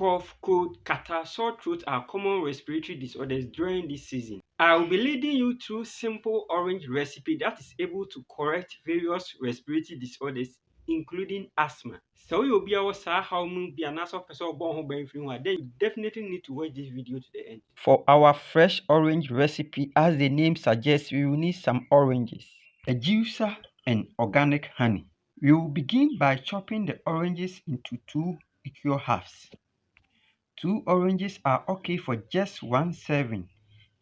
Cough, cold, catarrh, sore throat are common respiratory disorders during this season. I will be leading you through simple orange recipe that is able to correct various respiratory disorders including asthma. So you'll be our how be an person born then you definitely need to watch this video to the end. For our fresh orange recipe, as the name suggests, we will need some oranges, a juicer, and organic honey. We will begin by chopping the oranges into 2 equal halves. 2 oranges are okay for just 1 serving,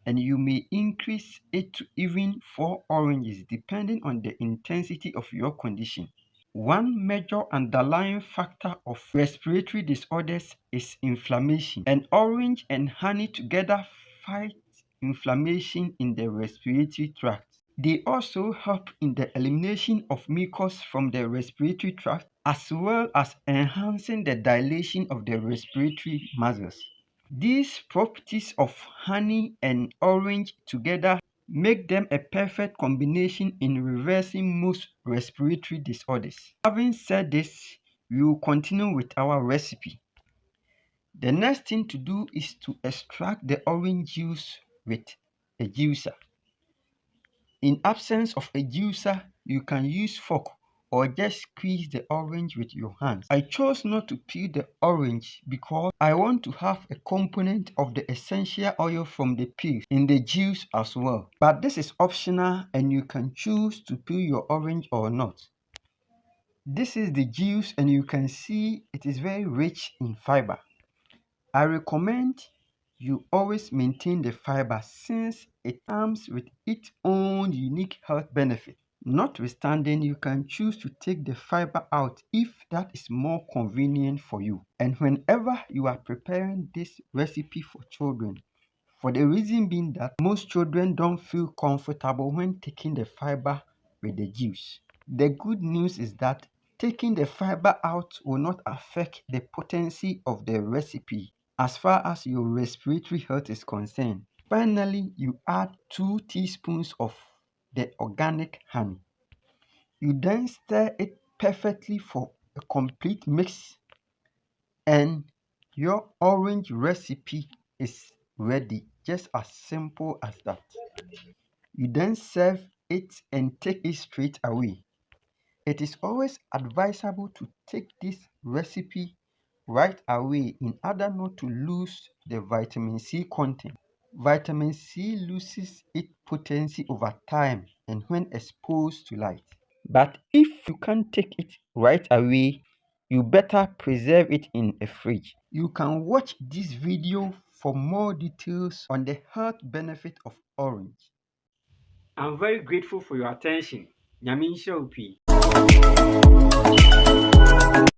and you may increase it to even 4 oranges depending on the intensity of your condition. One major underlying factor of respiratory disorders is inflammation, and orange and honey together fight inflammation in the respiratory tract. They also help in the elimination of mucus from the respiratory tract as well as enhancing the dilation of the respiratory muscles. These properties of honey and orange together make them a perfect combination in reversing most respiratory disorders. Having said this, we will continue with our recipe. The next thing to do is to extract the orange juice with a juicer. In absence of a juicer, you can use fork or just squeeze the orange with your hands. I chose not to peel the orange because I want to have a component of the essential oil from the peel in the juice as well. But this is optional and you can choose to peel your orange or not. This is the juice and you can see it is very rich in fiber. I recommend you always maintain the fiber since it comes with its own unique health benefit. Notwithstanding, you can choose to take the fiber out if that is more convenient for you. And whenever you are preparing this recipe for children, for the reason being that most children don't feel comfortable when taking the fiber with the juice. The good news is that taking the fiber out will not affect the potency of the recipe as far as your respiratory health is concerned. Finally, you add 2 teaspoons of the organic honey. You then stir it perfectly for a complete mix and your orange recipe is ready, just as simple as that. You then serve it and take it straight away. It is always advisable to take this recipe right away in order not to lose the vitamin C content. Vitamin C loses its potency over time and when exposed to light. But if you can't take it right away, you better preserve it in a fridge. You can watch this video for more details on the health benefit of orange. I'm very grateful for your attention. Nyame nhyira wo pii.